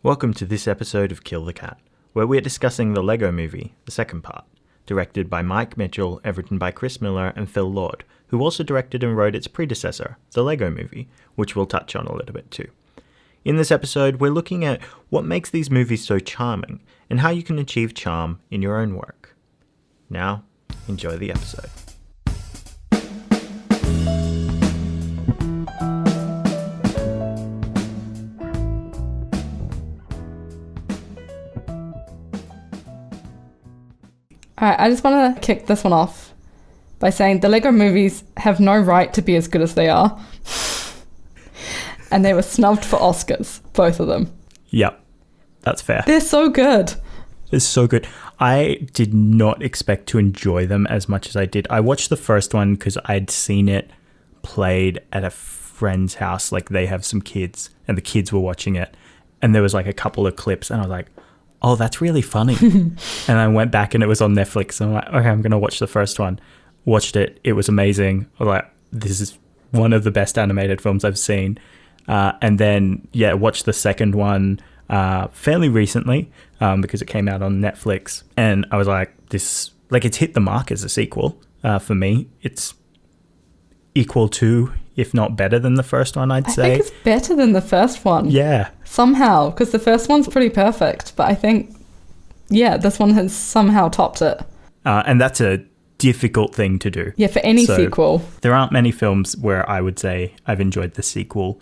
Welcome to this episode of Kill the Cat, where we're discussing the Lego Movie, the second part, directed by Mike Mitchel and written by Chris Miller and Phil Lord, who also directed and wrote its predecessor, the Lego Movie, which we'll touch on a little bit too. In this episode, we're looking at what makes these movies so charming, and how you can achieve charm in your own work. Now, enjoy the episode. Alright, I just want to kick this one off by saying the Lego movies have no right to be as good as they are. And they were snubbed for Oscars, both of them. Yep, that's fair. They're so good. It's so good. I did not expect to enjoy them as much as I did. I watched the first one because I'd seen it played at a friend's house. Like, they have some kids and the kids were watching it. And there was like a couple of clips and I was like, oh, that's really funny. And I went back and it was on Netflix. And I'm like, okay, I'm going to watch the first one. Watched it. It was amazing. I was like, this is one of the best animated films I've seen. And then, watched the second one fairly recently because it came out on Netflix. And I was like, it's hit the mark as a sequel for me. It's equal to, if not better than the first one, I'd say. I think it's better than the first one. Yeah. Somehow, because the first one's pretty perfect. But I think, this one has somehow topped it. And that's a difficult thing to do. Yeah, for any sequel. There aren't many films where I would say I've enjoyed the sequel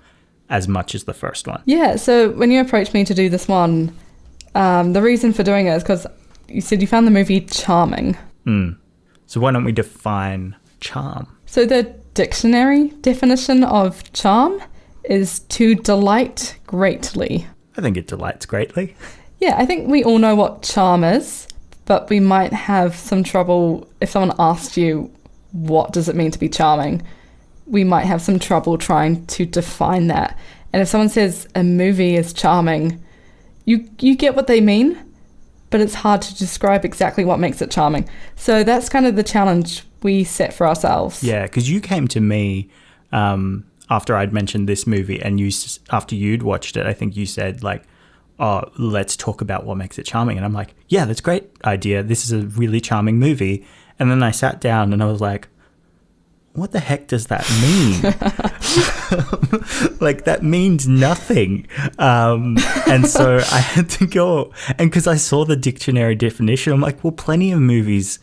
as much as the first one. Yeah, so when you approached me to do this one, the reason for doing it is because you said you found the movie charming. So why don't we define charm? So the dictionary definition of charm is to delight greatly. I think it delights greatly. Yeah, I think we all know what charm is, but we might have some trouble if someone asked you, what does it mean to be charming? We might have some trouble trying to define that. And if someone says a movie is charming, you get what they mean, but it's hard to describe exactly what makes it charming. So that's kind of the challenge we set for ourselves. Yeah, because you came to me after I'd mentioned this movie, and after you'd watched it, I think you said like, oh, let's talk about what makes it charming. And I'm like, yeah, that's a great idea. This is a really charming movie. And then I sat down and I was like, what the heck does that mean? Like, that means nothing. And so I had to go, and because I saw the dictionary definition, I'm like, well, plenty of movies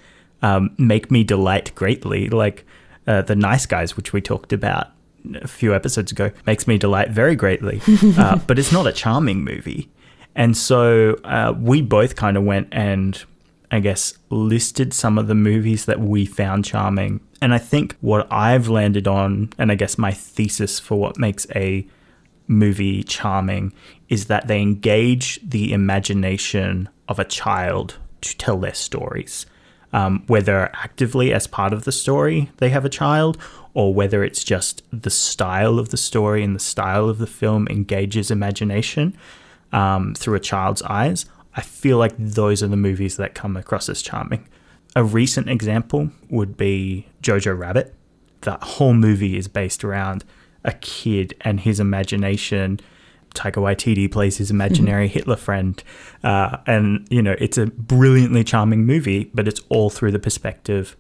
make me delight greatly. Like The Nice Guys, which we talked about a few episodes ago, makes me delight very greatly. But it's not a charming movie. And so we both kind of went and, I guess, listed some of the movies that we found charming. And I think what I've landed on, and I guess my thesis for what makes a movie charming, is that they engage the imagination of a child to tell their stories. Whether actively as part of the story they have a child, or whether it's just the style of the story and the style of the film engages imagination through a child's eyes. I feel like those are the movies that come across as charming. A recent example would be Jojo Rabbit. That whole movie is based around a kid and his imagination. Taika Waititi plays his imaginary Hitler friend. And, it's a brilliantly charming movie, but it's all through the perspective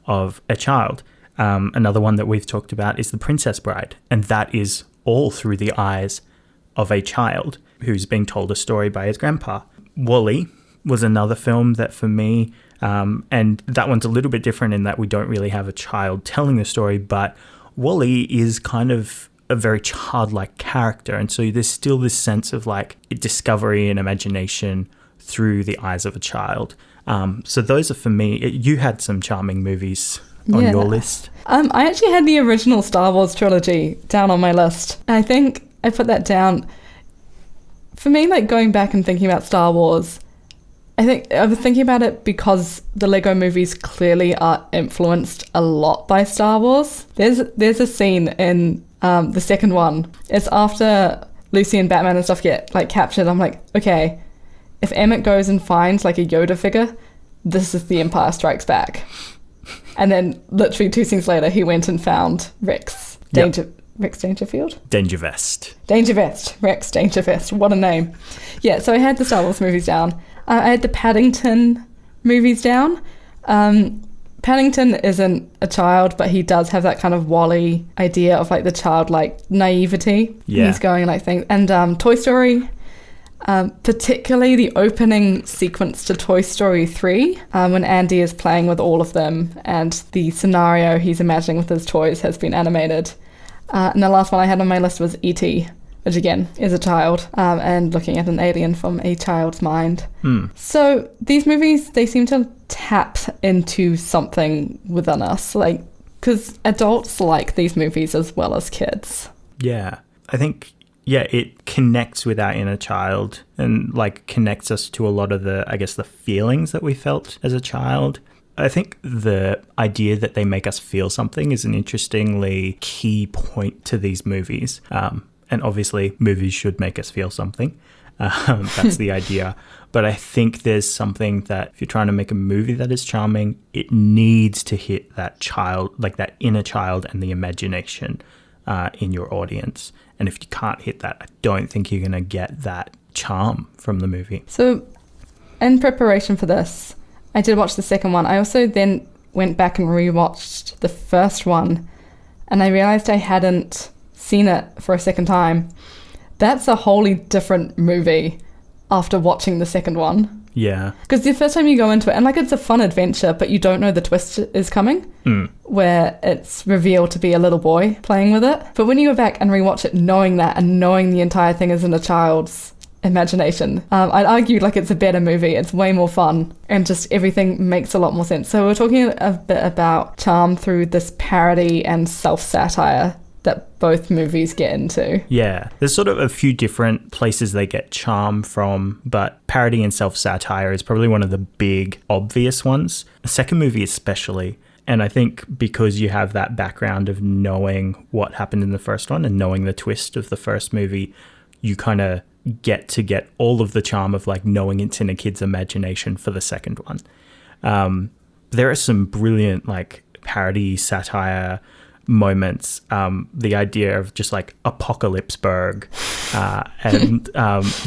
of a child. Another one that we've talked about is The Princess Bride. And that is all through the eyes of a child who's being told a story by his grandpa. WALL-E was another film that for me, and that one's a little bit different in that we don't really have a child telling the story, but WALL-E is kind of a very childlike character. And so there's still this sense of like discovery and imagination through the eyes of a child. So those are for me. You had some charming movies on your list. I actually had the original Star Wars trilogy down on my list. And I think I put that down. For me, like going back and thinking about Star Wars, I think I was thinking about it because the Lego movies clearly are influenced a lot by Star Wars. There's a scene in the second one. It's after Lucy and Batman and stuff get like captured. I'm like, okay, if Emmett goes and finds like a Yoda figure, this is The Empire Strikes Back. And then literally 2 scenes later, he went and found Rex, Rex Dangerfield? Dangervest. Dangervest. Rex Dangervest. What a name. Yeah, so I had the Star Wars movies down. I had the Paddington movies down. Paddington isn't a child, but he does have that kind of Wall-E idea of like the childlike naivety. Yeah. He's going like things. And Toy Story, particularly the opening sequence to Toy Story 3, when Andy is playing with all of them and the scenario he's imagining with his toys has been animated. And the last one I had on my list was E.T., which again is a child, and looking at an alien from a child's mind. So these movies, they seem to tap into something within us, like, because adults like these movies as well as kids. Yeah, I think, yeah, it connects with our inner child and like connects us to a lot of the, I guess, the feelings that we felt as a child. I think the idea that they make us feel something is an interestingly key point to these movies. And obviously, movies should make us feel something. That's the idea. But I think there's something that if you're trying to make a movie that is charming, it needs to hit that child, like that inner child and the imagination in your audience. And if you can't hit that, I don't think you're going to get that charm from the movie. So in preparation for this, I did watch the second one. I also then went back and rewatched the first one, and I realized I hadn't seen it for a second time. That's a wholly different movie after watching the second one. Yeah. Because the first time you go into it, and like it's a fun adventure, but you don't know the twist is coming, where it's revealed to be a little boy playing with it. But when you go back and rewatch it knowing that and knowing the entire thing is in a child's imagination, I'd argue like it's a better movie. It's way more fun and just everything makes a lot more sense. So we're talking a bit about charm through this parody and self-satire that both movies get into. Yeah, there's sort of a few different places they get charm from, but parody and self-satire is probably one of the big obvious ones. The second movie especially. And I think because you have that background of knowing what happened in the first one and knowing the twist of the first movie, you kind of get all of the charm of like knowing it's in a kid's imagination for the second one. There are some brilliant like parody satire moments, the idea of just like Apocalypseburg, and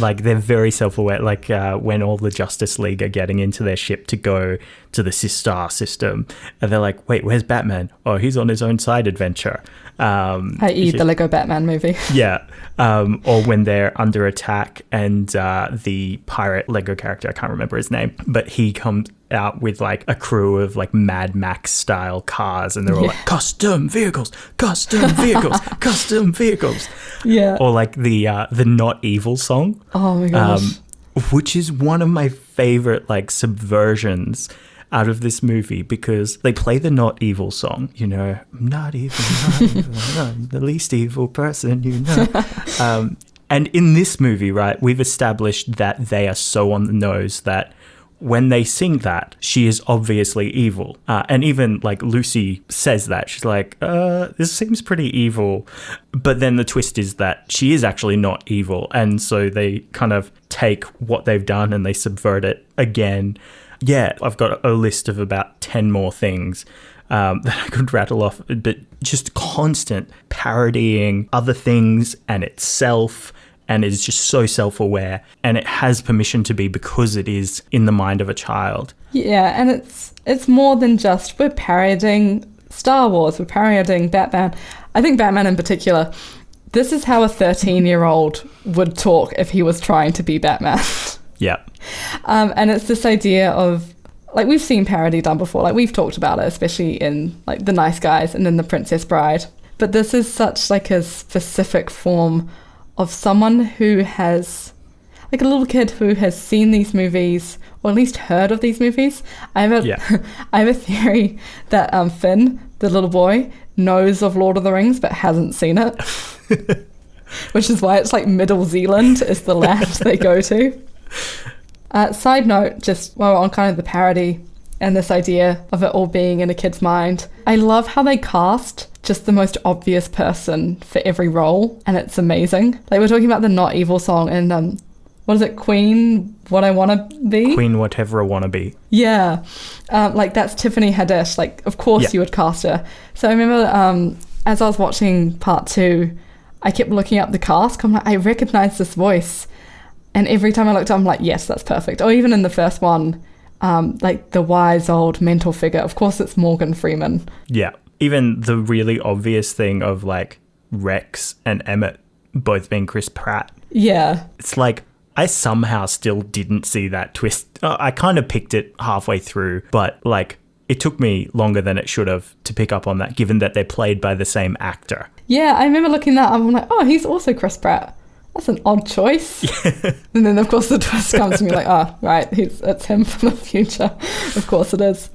like they're very self-aware, like when all the Justice League are getting into their ship to go to the Sistar system, and they're like, wait, where's Batman? Oh, he's on his own side adventure. i.e. the Lego Batman movie. Yeah. Or when they're under attack and the pirate Lego character, I can't remember his name, but he comes out with like a crew of like Mad Max style cars, and they're all like custom vehicles. Yeah. Or like the Not Evil song. Oh my gosh. Which is one of my favorite like subversions out of this movie, because they play the Not Evil song, you know, I'm not evil, I'm the least evil person, you know. And in this movie, right, we've established that they are so on the nose that when they sing that, she is obviously evil. And even like Lucy says that. She's like, this seems pretty evil. But then the twist is that she is actually not evil. And so they kind of take what they've done and they subvert it again. Yeah, I've got a list of about 10 more things that I could rattle off, but just constant parodying other things and itself, and it's just so self-aware, and it has permission to be because it is in the mind of a child. Yeah, and it's more than just we're parodying Star Wars, we're parodying Batman. I think Batman in particular, this is how a 13-year-old would talk if he was trying to be Batman. Yeah. And it's this idea of, like, we've seen parody done before, like we've talked about it, especially in like The Nice Guys and then The Princess Bride. But this is such like a specific form of someone who has, like a little kid who has seen these movies, or at least heard of these movies. I have a theory that Finn, the little boy, knows of Lord of the Rings but hasn't seen it. Which is why it's like Middle Zealand is the land they go to. Side note, just while we're on kind of the parody and this idea of it all being in a kid's mind, I love how they cast just the most obvious person for every role, and it's amazing. Like we're talking about the Not Evil song and what is it, Queen What I Wanna Be? Queen Whatever I Wanna Be. Yeah. Like that's Tiffany Haddish. Like of course you would cast her. So I remember as I was watching part 2, I kept looking up the cast. I'm like, I recognize this voice. And every time I looked up, I'm like, yes, that's perfect. Or even in the first one, like the wise old mentor figure. Of course, it's Morgan Freeman. Yeah. Even the really obvious thing of like Rex and Emmett both being Chris Pratt. Yeah. It's like, I somehow still didn't see that twist. I kind of picked it halfway through, but like it took me longer than it should have to pick up on that, given that they're played by the same actor. Yeah, I remember looking that up. I'm like, oh, he's also Chris Pratt. That's an odd choice. And then, of course, the twist comes and you're like, oh, right, it's him from the future. Of course it is.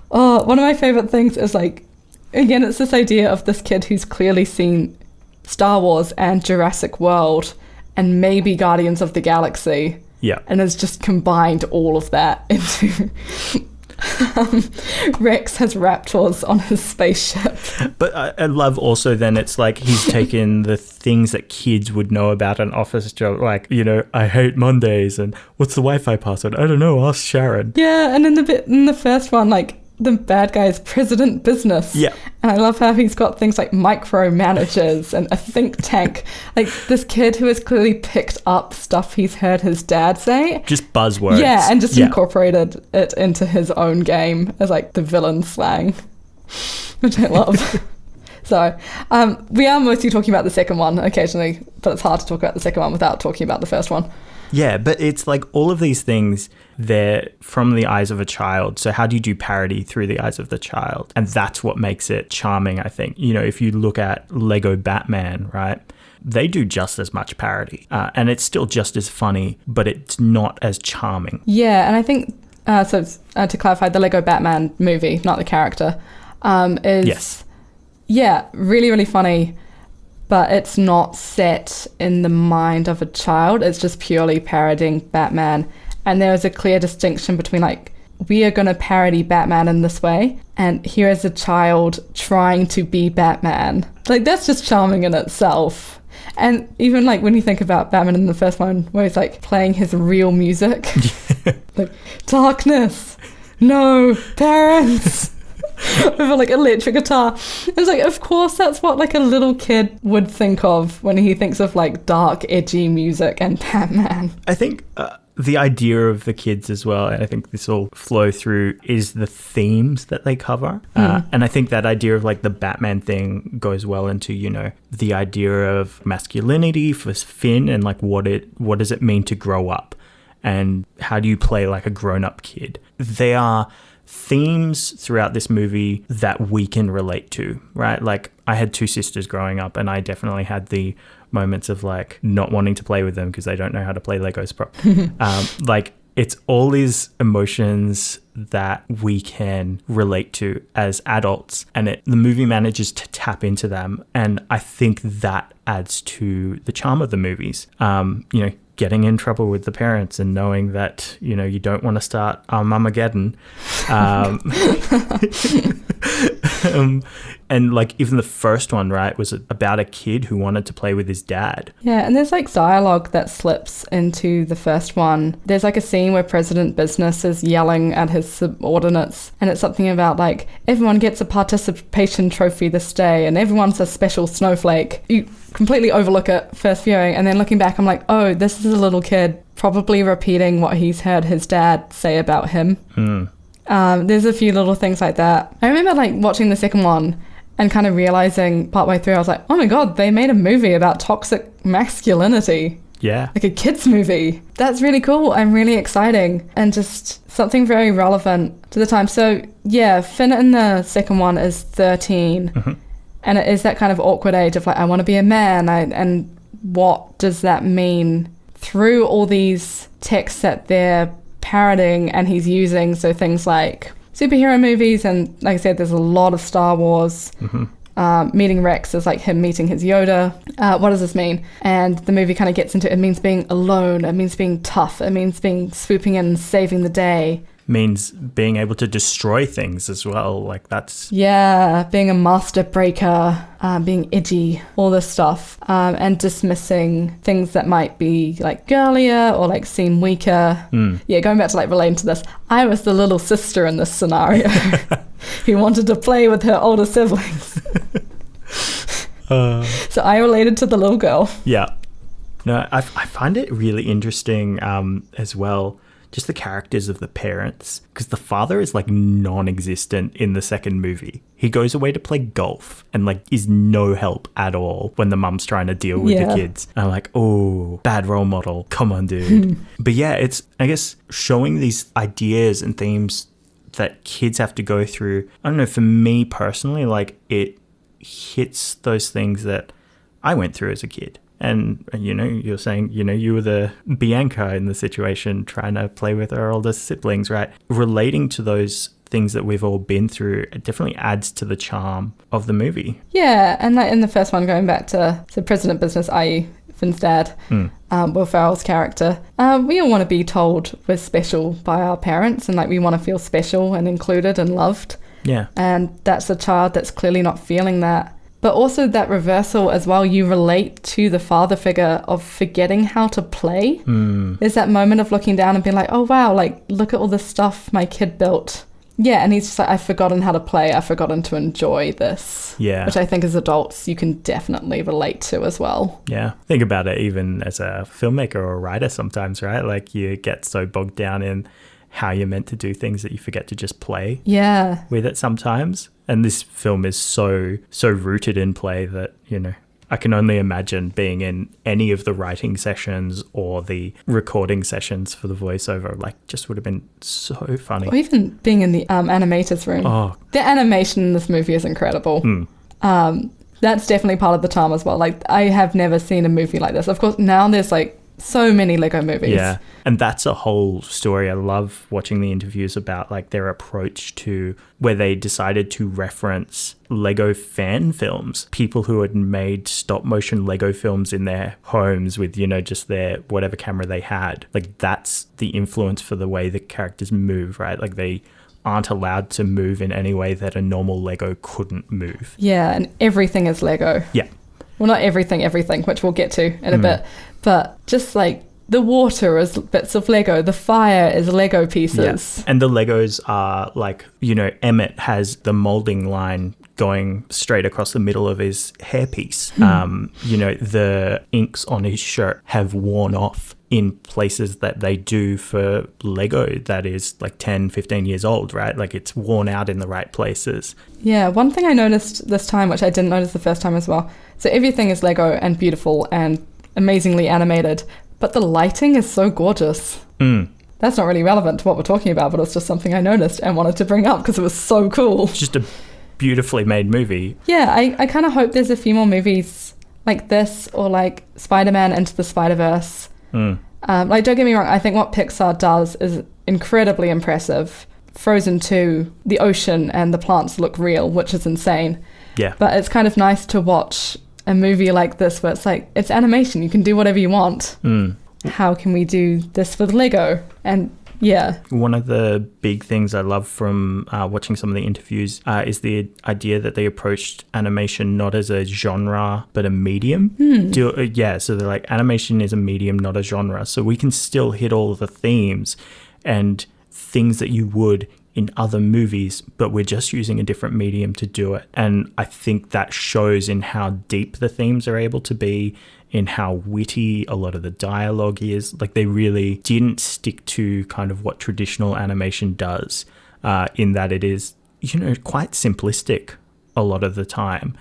Oh, one of my favourite things is, like, again, it's this idea of this kid who's clearly seen Star Wars and Jurassic World and maybe Guardians of the Galaxy. Yeah. And has just combined all of that into... Rex has raptors on his spaceship. But I love also then it's like he's taken the things that kids would know about an office job, like, you know, I hate Mondays and what's the Wi-Fi password? I don't know, ask Sharon. Yeah, and in the first one, like, the bad guy is president business. Yeah. And I love how he's got things like micromanagers and a think tank. Like this kid who has clearly picked up stuff he's heard his dad say. Just buzzwords. Yeah, and just incorporated it into his own game as like the villain slang, which I love. So we are mostly talking about the second one occasionally, but it's hard to talk about the second one without talking about the first one. Yeah, but it's like all of these things, they're from the eyes of a child. So how do you do parody through the eyes of the child? And that's what makes it charming, I think. You know, if you look at Lego Batman, right? They do just as much parody. And it's still just as funny, but it's not as charming. Yeah, and I think, to clarify, the Lego Batman movie, not the character, is... Yes. Yeah, really, really funny. But it's not set in the mind of a child. It's just purely parodying Batman. And there is a clear distinction between, like, we are going to parody Batman in this way, and here is a child trying to be Batman. Like, that's just charming in itself. And even, like, when you think about Batman in the first one, where he's, like, playing his real music. Like, darkness, no, parents. With like electric guitar. It's like, of course, that's what like a little kid would think of when he thinks of like dark, edgy music and Batman. I think the idea of the kids as well, and I think this will flow through, is the themes that they cover. And I think that idea of like the Batman thing goes well into, you know, the idea of masculinity for Finn and like what does it mean to grow up and how do you play like a grown-up kid. They are themes throughout this movie that we can relate to, right? Like I had 2 sisters growing up and I definitely had the moments of like not wanting to play with them because they don't know how to play Legos properly. Like it's all these emotions that we can relate to as adults, and the movie manages to tap into them, and I think that adds to the charm of the movies. You know, getting in trouble with the parents and knowing that, you know, you don't want to start Armageddon. And like even the first one, right, was about a kid who wanted to play with his dad. Yeah, and there's like dialogue that slips into the first one. There's like a scene where President Business is yelling at his subordinates, and it's something about like, everyone gets a participation trophy this day and everyone's a special snowflake. You completely overlook it first viewing, and then looking back I'm like, oh, this is a little kid probably repeating what he's heard his dad say about him. There's a few little things like that. I remember like watching the second one and kind of realizing partway through, I was like, oh my god, they made a movie about toxic masculinity. Yeah. Like a kid's movie. That's really cool and really exciting and just something very relevant to the time. So yeah, Finn in the second one is 13. And it is that kind of awkward age of like, I want to be a man. And what does that mean? Through all these texts that they're parodying and he's using, so things like superhero movies, and like I said, there's a lot of Star Wars. Meeting Rex is like him meeting his Yoda. What does this mean? And the movie kind of gets into it. It means being alone. It means being tough. It means swooping in and saving the day. Means being able to destroy things as well. Like that's... Yeah, being a master breaker, being edgy, all this stuff. And dismissing things that might be like girlier or like seem weaker. Yeah, going back to like relating to this, I was the little sister in this scenario who wanted to play with her older siblings. So I related to the little girl. Yeah. No, I find it really interesting as well, just the characters of the parents, because the father is like non-existent in the second movie. He goes away to play golf and like is no help at all when the mum's trying to deal with the kids. And I'm like, oh, bad role model. Come on, dude. But yeah, it's, I guess, showing these ideas and themes that kids have to go through. I don't know, for me personally, like it hits those things that I went through as a kid. And, you know, you're saying, you know, you were the Bianca in the situation trying to play with her older siblings, right? Relating to those things that we've all been through, it definitely adds to the charm of the movie. Yeah, and like in the first one, going back to President Business, i.e. Finn's dad, Will Ferrell's character, we all want to be told we're special by our parents, and like we want to feel special and included and loved. Yeah. And that's a child that's clearly not feeling that. But also that reversal as well, you relate to the father figure of forgetting how to play. There's that moment of looking down and being like, oh wow, like look at all this stuff my kid built. Yeah, and he's just like, I've forgotten how to play. I've forgotten to enjoy this. Yeah. Which I think as adults, you can definitely relate to as well. Yeah. Think about it even as a filmmaker or a writer sometimes, right? Like you get so bogged down in how you're meant to do things that you forget to just play with it sometimes. And this film is so rooted in play that, you know, I can only imagine being in any of the writing sessions or the recording sessions for the voiceover, like just would have been so funny. Or even being in the animator's room. Oh. The animation in this movie is incredible. That's definitely part of the charm as well. Like, I have never seen a movie like this. Of course, now there's like so many Lego movies. Yeah. And that's a whole story. I love watching the interviews about like their approach to where they decided to reference Lego fan films, people who had made stop motion Lego films in their homes with, you know, just their whatever camera they had. Like that's the influence for the way the characters move, right? Like they aren't allowed to move in any way that a normal Lego couldn't move. Yeah. And everything is Lego. Yeah. Well, not everything, which we'll get to in a bit, but just like the water is bits of Lego, the fire is Lego pieces. Yeah. And the Legos are like, you know, Emmett has the molding line going straight across the middle of his hairpiece. You know, the inks on his shirt have worn off in places that they do for Lego that is like 10, 15 years old, right? Like it's worn out in the right places. Yeah, one thing I noticed this time, which I didn't notice the first time as well, so everything is Lego and beautiful and amazingly animated, but the lighting is so gorgeous. That's not really relevant to what we're talking about, but it's just something I noticed and wanted to bring up because it was so cool. It's just a beautifully made movie. Yeah, I kind of hope there's a few more movies like this or like Spider-Man Into the Spider-Verse. Like, don't get me wrong, I think what Pixar does is incredibly impressive. Frozen 2, the ocean and the plants look real, which is insane. Yeah. But it's kind of nice to watch a movie like this where it's like, it's animation, you can do whatever you want. How can we do this with Lego? And yeah. One of the big things I love from watching some of the interviews is the idea that they approached animation not as a genre, but a medium. So they're like, animation is a medium, not a genre. So we can still hit all of the themes and things that you would in other movies, but we're just using a different medium to do it. And I think that shows in how deep the themes are able to be, in how witty a lot of the dialogue is. Like they really didn't stick to kind of what traditional animation does, in that it is, you know, quite simplistic a lot of the time.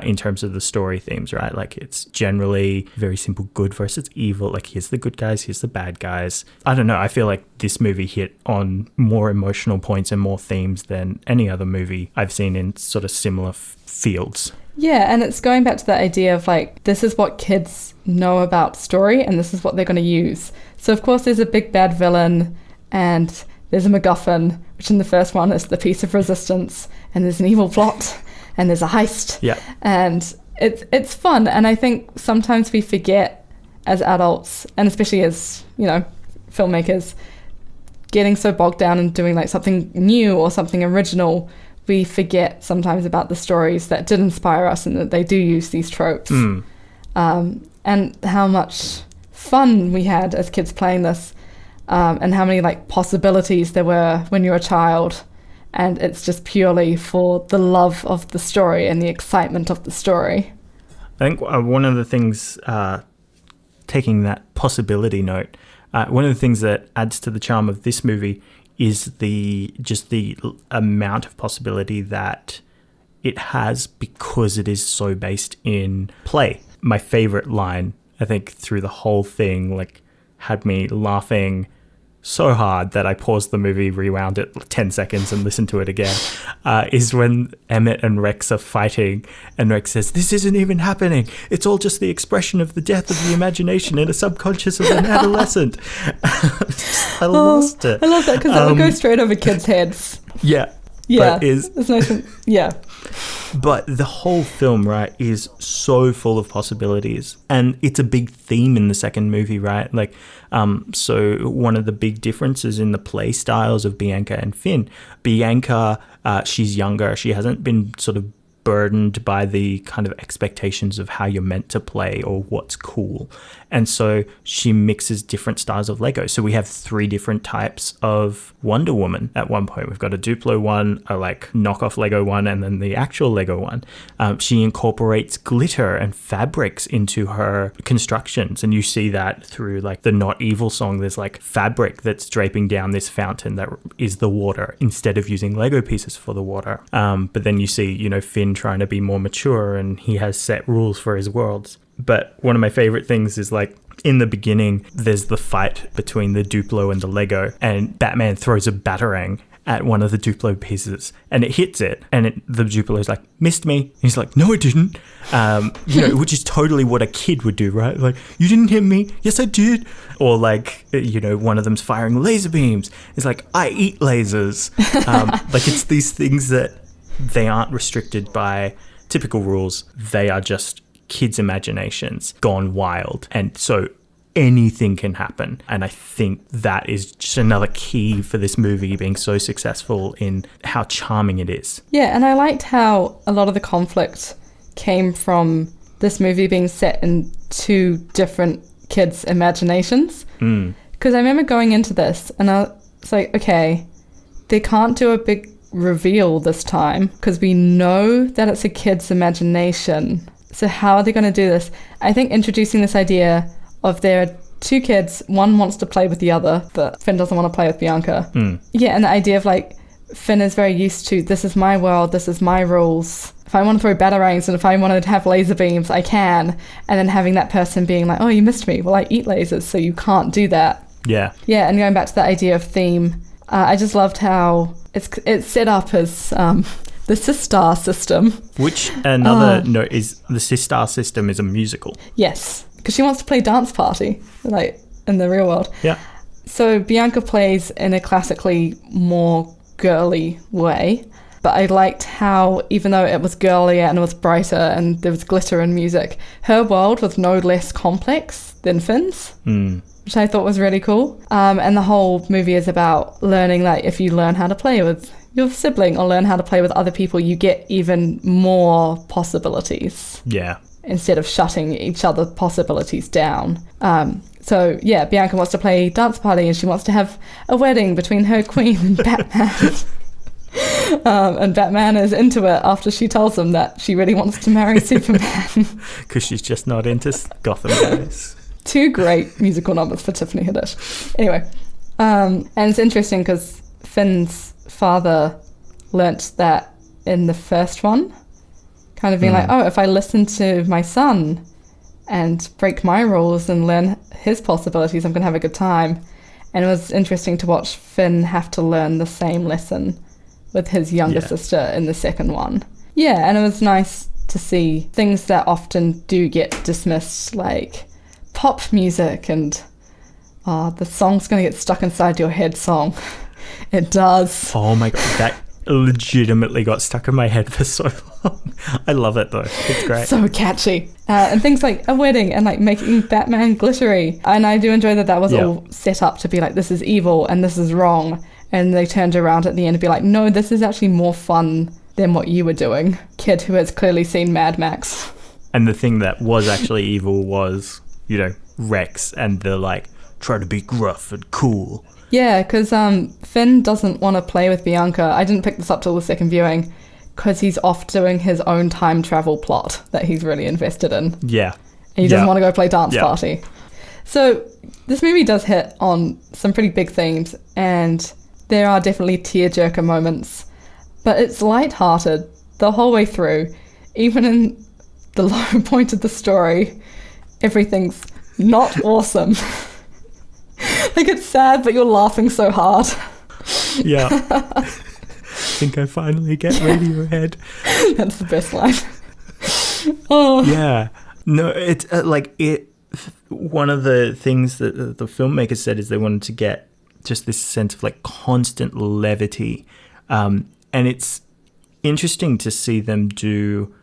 In terms of the story themes, right? Like it's generally very simple, good versus evil. Like here's the good guys, here's the bad guys. I don't know. I feel like this movie hit on more emotional points and more themes than any other movie I've seen in sort of similar fields. Yeah, and it's going back to that idea of like, this is what kids know about story and this is what they're going to use. So of course there's a big bad villain and there's a MacGuffin, which in the first one is the piece of resistance, and there's an evil plot. And there's a heist. Yeah. And it's fun. And I think sometimes we forget as adults, and especially as, you know, filmmakers, getting so bogged down and doing like something new or something original, we forget sometimes about the stories that did inspire us and that they do use these tropes. And how much fun we had as kids playing this, and how many like possibilities there were when you were a child. And it's just purely for the love of the story and the excitement of the story. I think one of the things, taking that possibility note, one of the things that adds to the charm of this movie is the amount of possibility that it has because it is so based in play. My favorite line, I think, through the whole thing, like, had me laughing so hard that I paused the movie, rewound it 10 seconds and listened to it again, is when Emmett and Rex are fighting and Rex says, "This isn't even happening. It's all just the expression of the death of the imagination in a subconscious of an adolescent." I lost it. I love that because that would go straight over kids' heads. Yeah. Yeah. But it's nice. Yeah. But the whole film, right, is so full of possibilities. And it's a big theme in the second movie, right? Like, so one of the big differences in the play styles of Bianca and Finn. Bianca, she's younger. She hasn't been sort of burdened by the kind of expectations of how you're meant to play or what's cool. And so she mixes different styles of Lego. So we have 3 different types of Wonder Woman at one point. We've got a Duplo one, a like knockoff Lego one, and then the actual Lego one. She incorporates glitter and fabrics into her constructions. And you see that through like the Not Evil song. There's like fabric that's draping down this fountain that is the water instead of using Lego pieces for the water. But then you see, you know, Finn trying to be more mature and he has set rules for his worlds. But one of my favorite things is like in the beginning, there's the fight between the Duplo and the Lego, and Batman throws a batarang at one of the Duplo pieces and it hits it, and the Duplo is like, "Missed me." And he's like, "No, it didn't." You know, which is totally what a kid would do, right? Like, "You didn't hit me." "Yes, I did." Or like, you know, one of them's firing laser beams. It's like, "I eat lasers." Like, it's these things that they aren't restricted by typical rules. They are just kids' imaginations gone wild. And so anything can happen. And I think that is just another key for this movie being so successful in how charming it is. Yeah, and I liked how a lot of the conflict came from this movie being set in 2 different kids' imaginations. Because I remember going into this and I was like, okay, they can't do a big reveal this time because we know that it's a kid's imagination. So how are they going to do this? I think introducing this idea of there are 2 kids, one wants to play with the other, but Finn doesn't want to play with Bianca. Yeah, and the idea of like Finn is very used to, this is my world, this is my rules. If I want to throw batarangs and if I want to have laser beams, I can. And then having that person being like, "Oh, you missed me. Well, I eat lasers, so you can't do that." Yeah. Yeah, and going back to that idea of theme, I just loved how it's set up as the Sistar system. Which another note is the Sistar system is a musical. Yes, because she wants to play Dance Party, like in the real world. Yeah. So Bianca plays in a classically more girly way, but I liked how, even though it was girlier and it was brighter and there was glitter and music, her world was no less complex than Finn's. Which I thought was really cool. And the whole movie is about learning that if you learn how to play with your sibling or learn how to play with other people, you get even more possibilities. Yeah. Instead of shutting each other's possibilities down. So yeah, Bianca wants to play Dance Party and she wants to have a wedding between her queen and Batman. And Batman is into it after she tells him that she really wants to marry Superman. Because she's just not into Gotham guys. 2 great musical numbers for Tiffany Haddish. Anyway, and it's interesting because Finn's father learnt that in the first one, kind of being like, "Oh, if I listen to my son and break my rules and learn his possibilities, I'm going to have a good time." And it was interesting to watch Finn have to learn the same lesson with his younger sister in the second one. Yeah, and it was nice to see things that often do get dismissed, like pop music and the song's going to get stuck inside your head song. It does. Oh my god, that legitimately got stuck in my head for so long. I love it though. It's great. So catchy. And things like a wedding and like making Batman glittery. And I do enjoy that was all set up to be like, this is evil and this is wrong. And they turned around at the end to be like, no, this is actually more fun than what you were doing. Kid who has clearly seen Mad Max. And the thing that was actually evil was, you know, Rex and the like, try to be gruff and cool. Yeah, because Finn doesn't want to play with Bianca. I didn't pick this up till the second viewing because he's off doing his own time travel plot that he's really invested in. Yeah. And he doesn't want to go play dance party. So this movie does hit on some pretty big themes, and there are definitely tearjerker moments, but it's lighthearted the whole way through. Even in the low point of the story, everything's not awesome. Like, it's sad, but you're laughing so hard. Yeah. I think I finally get Radiohead. That's the best line. Oh. Yeah. No, it's one of the things that the filmmakers said is they wanted to get just this sense of like constant levity. And it's interesting to see them do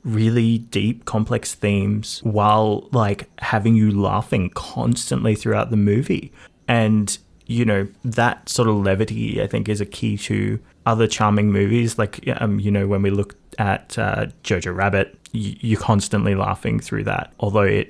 really deep, complex themes while like having you laughing constantly throughout the movie. And, you know, that sort of levity, I think, is a key to other charming movies. Like, you know, when we look at Jojo Rabbit, you're constantly laughing through that. Although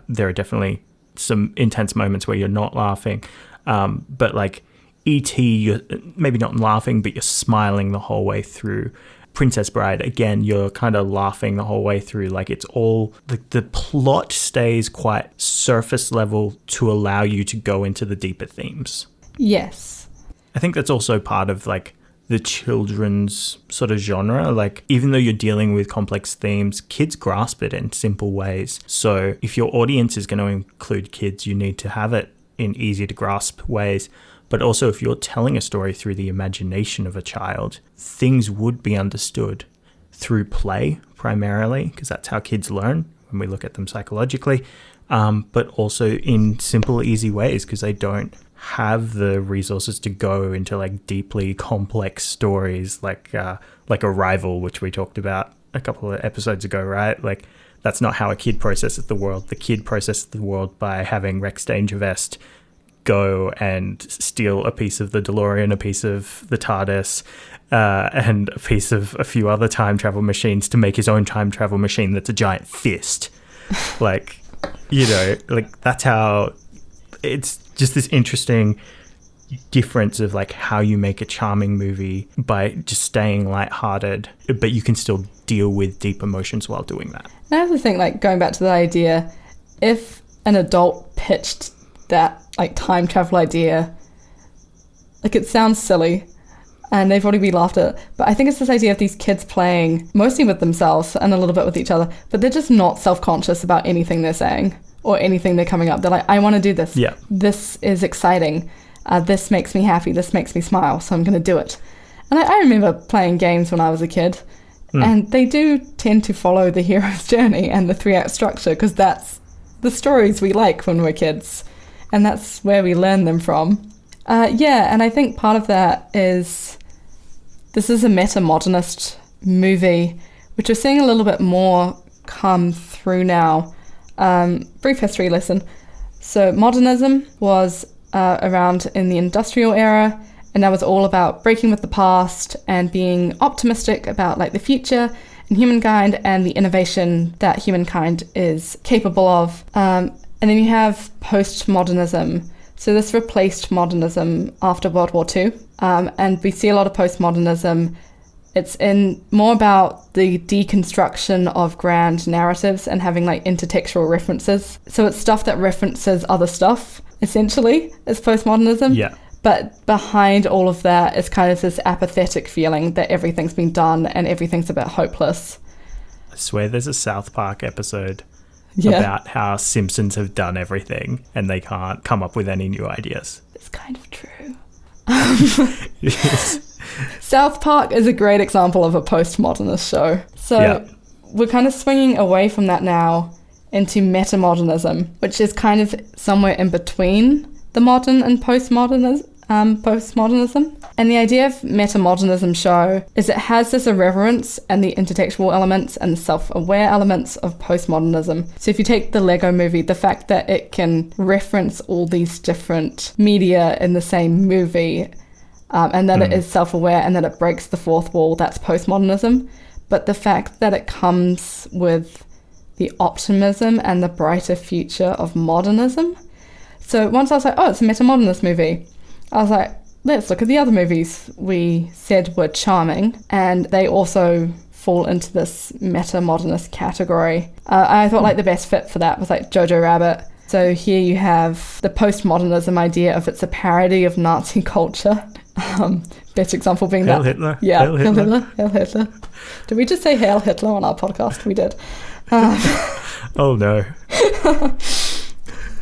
there are definitely some intense moments where you're not laughing. But like E.T., you're maybe not laughing, but you're smiling the whole way through. Princess Bride, again, you're kind of laughing the whole way through. Like, it's all the plot stays quite surface level to allow you to go into the deeper themes. Yes. I think that's also part of like the children's sort of genre. Like, even though you're dealing with complex themes, kids grasp it in simple ways. So if your audience is going to include kids, you need to have it in easy to grasp ways. But also, if you're telling a story through the imagination of a child, things would be understood through play primarily, because that's how kids learn when we look at them psychologically, but also in simple, easy ways, because they don't have the resources to go into like deeply complex stories like Arrival, which we talked about a couple of episodes ago, right? Like, that's not how a kid processes the world. The kid processes the world by having Rex Dangervest go and steal a piece of the DeLorean, a piece of the TARDIS, and a piece of a few other time travel machines to make his own time travel machine that's a giant fist. Like, you know, like, that's how it's just this interesting difference of like how you make a charming movie by just staying lighthearted, but you can still deal with deep emotions while doing that. I also think, like, going back to the idea, if an adult pitched that like time travel idea, like, it sounds silly and they've already been laughed at, but I think it's this idea of these kids playing mostly with themselves and a little bit with each other, but they're just not self-conscious about anything they're saying or anything they're coming up. They're like, I want to do this. Yeah. This is exciting. This makes me happy. This makes me smile. So I'm going to do it. And I remember playing games when I was a kid, and they do tend to follow the hero's journey and the 3-act structure, because that's the stories we like when we're kids. And that's where we learn them from. And I think part of that is this is a meta-modernist movie, which we're seeing a little bit more come through now. Brief history lesson. So modernism was around in the industrial era, and that was all about breaking with the past and being optimistic about like the future and humankind and the innovation that humankind is capable of. And then you have postmodernism. So this replaced modernism after World War II. And we see a lot of postmodernism. It's more about the deconstruction of grand narratives and having like intertextual references. So it's stuff that references other stuff, essentially, is postmodernism. Yeah. But behind all of that is kind of this apathetic feeling that everything's been done and everything's a bit hopeless. I swear there's a South Park episode about how Simpsons have done everything and they can't come up with any new ideas. It's kind of true. Yes. South Park is a great example of a postmodernist show. So we're kind of swinging away from that now into metamodernism, which is kind of somewhere in between the modern and postmodernism. And the idea of metamodernism show is it has this irreverence and the intertextual elements and the self-aware elements of postmodernism. So if you take the Lego movie, the fact that it can reference all these different media in the same movie, and that it is self-aware and that it breaks the fourth wall, that's postmodernism. But the fact that it comes with the optimism and the brighter future of modernism. So once I was like, oh, it's a metamodernist movie, I was like, let's look at the other movies we said were charming, and they also fall into this meta-modernist category. I thought like the best fit for that was like Jojo Rabbit. So here you have the postmodernism idea of it's a parody of Nazi culture. Best example being Hail that. Hitler. Yeah, Hail Hitler. Hail Hitler. Did we just say Hail Hitler on our podcast? We did. Oh no.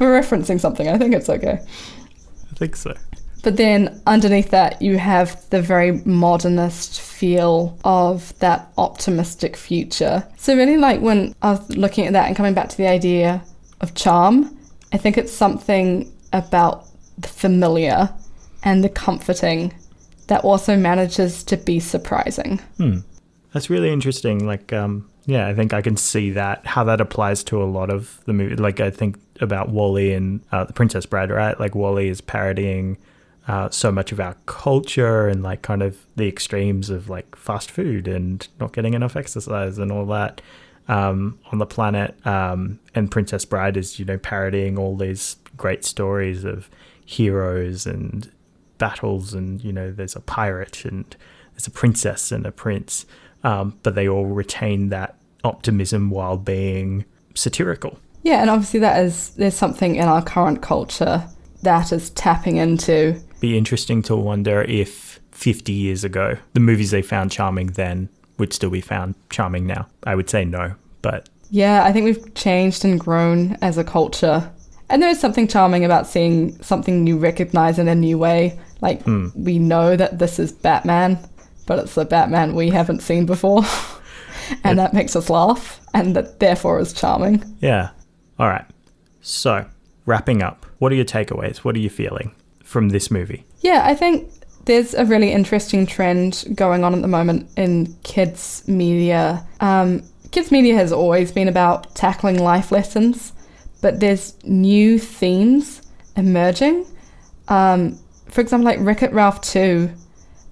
We're referencing something. I think it's okay. I think so. But then underneath that, you have the very modernist feel of that optimistic future. So really like when I was looking at that and coming back to the idea of charm, I think it's something about the familiar and the comforting that also manages to be surprising. That's really interesting. Like, yeah, I think I can see that, how that applies to a lot of the movie. Like, I think about WALL-E and The Princess Bride, right? Like, WALL-E is parodying so much of our culture and like kind of the extremes of like fast food and not getting enough exercise and all that on the planet. And Princess Bride is, you know, parodying all these great stories of heroes and battles, and, you know, there's a pirate and there's a princess and a prince, but they all retain that optimism while being satirical. Yeah, and obviously there's something in our current culture that is tapping into. Be interesting to wonder if 50 years ago, the movies they found charming then would still be found charming now. I would say no, but... Yeah, I think we've changed and grown as a culture. And there is something charming about seeing something you recognize in a new way. Like, we know that this is Batman, but it's the Batman we haven't seen before. And that makes us laugh, and that therefore is charming. Yeah. All right. So, wrapping up, what are your takeaways? What are you feeling from this movie? Yeah, I think there's a really interesting trend going on at the moment in kids' media. Kids' media has always been about tackling life lessons, but there's new themes emerging. For example, like Wreck-It Ralph 2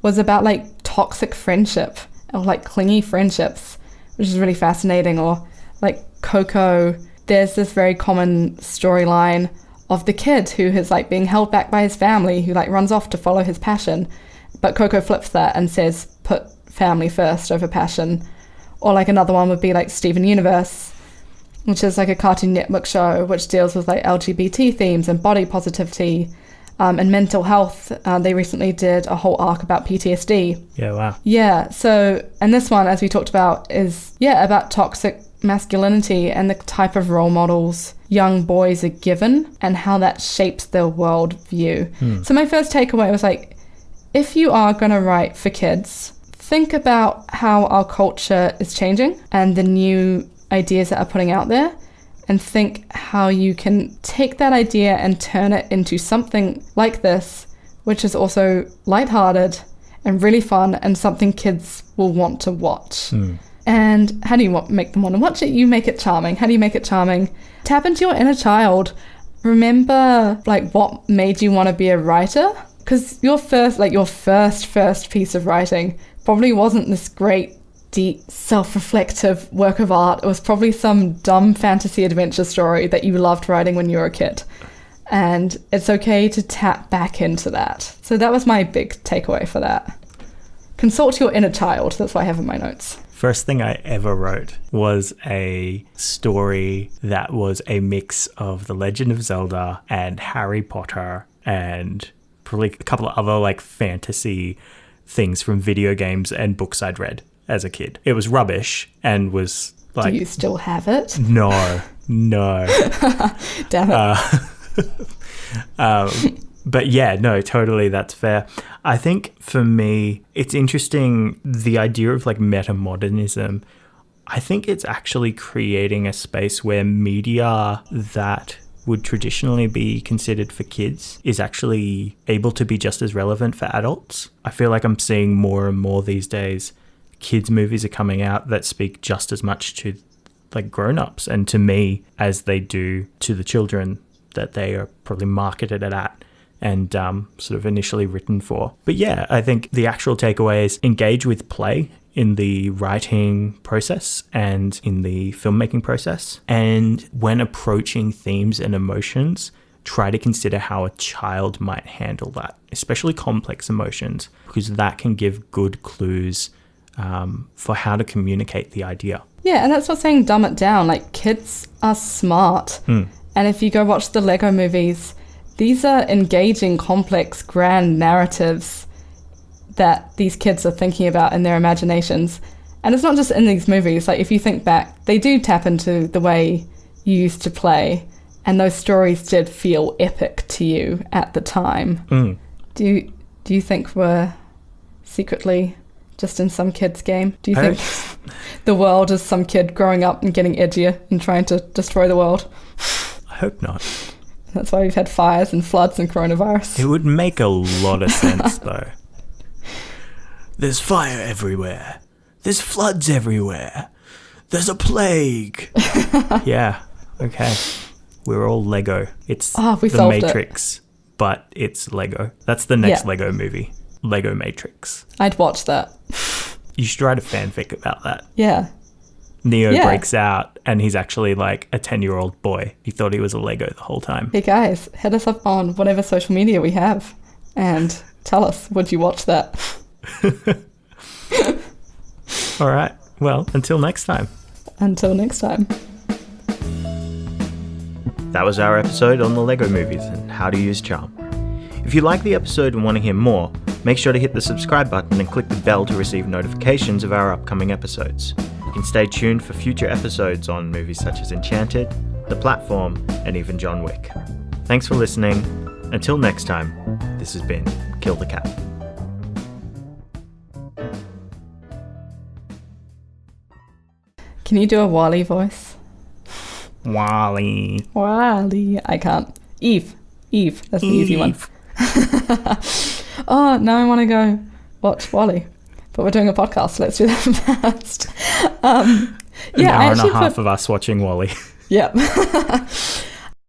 was about like toxic friendship or like clingy friendships, which is really fascinating. Or like Coco, there's this very common storyline of the kid who is like being held back by his family, who like runs off to follow his passion. But Coco flips that and says, put family first over passion. Or like another one would be like Steven Universe, which is like a Cartoon Network show which deals with like LGBT themes and body positivity and mental health. They recently did a whole arc about PTSD. Yeah, wow. Yeah, so, and this one, as we talked about, is, yeah, about toxic masculinity and the type of role models young boys are given and how that shapes their worldview. So my first takeaway was like, if you are going to write for kids, think about how our culture is changing and the new ideas that are putting out there, and think how you can take that idea and turn it into something like this, which is also lighthearted and really fun and something kids will want to watch. And how do you make them want to watch it? You make it charming. How do you make it charming? Tap into your inner child. Remember like what made you want to be a writer, because your first piece of writing probably wasn't this great, deep, self-reflective work of art. It was probably some dumb fantasy adventure story that you loved writing when you were a kid. And it's okay to tap back into that. So that was my big takeaway for that. Consult your inner child. That's what I have in my notes. First thing I ever wrote was a story that was a mix of The Legend of Zelda and Harry Potter and probably a couple of other like fantasy things from video games and books I'd read as a kid. It was rubbish and was like... Do you still have it? No. Damn it. But yeah, no, totally, that's fair. I think for me, it's interesting, the idea of like metamodernism. I think it's actually creating a space where media that would traditionally be considered for kids is actually able to be just as relevant for adults. I feel like I'm seeing more and more these days, kids' movies are coming out that speak just as much to like grown-ups and to me as they do to the children that they are probably marketed at and sort of initially written for. But yeah, I think the actual takeaway is engage with play in the writing process and in the filmmaking process. And when approaching themes and emotions, try to consider how a child might handle that, especially complex emotions, because that can give good clues for how to communicate the idea. Yeah, and that's not saying dumb it down. Like, kids are smart. And if you go watch the Lego movies, these are engaging, complex, grand narratives that these kids are thinking about in their imaginations. And it's not just in these movies. Like, if you think back, they do tap into the way you used to play, and those stories did feel epic to you at the time. Do you think we're secretly just in some kid's game? Do you think the world is some kid growing up and getting edgier and trying to destroy the world? I hope not. That's why we've had fires and floods and coronavirus. It would make a lot of sense, though. There's fire everywhere. There's floods everywhere. There's a plague. Yeah, okay. We're all Lego. It's the Matrix, but it's Lego. That's the next Lego movie. Lego Matrix. I'd watch that. You should write a fanfic about that. Yeah. Neo breaks out and he's actually like a 10-year-old boy. He thought he was a Lego the whole time. Hey guys, hit us up on whatever social media we have and tell us, would you watch that? All right. Well, until next time. Until next time. That was our episode on the Lego movies and how to use charm. If you like the episode and want to hear more, make sure to hit the subscribe button and click the bell to receive notifications of our upcoming episodes. You can stay tuned for future episodes on movies such as Enchanted, The Platform, and even John Wick. Thanks for listening. Until next time, this has been Kill the Cat. Can you do a Wall-E voice? Wall-E. Wall-E. I can't. Eve. That's the easy one. Oh, now I want to go watch Wall-E. But we're doing a podcast. Let's do that first. An hour and a half of us watching Wall-E. Yep.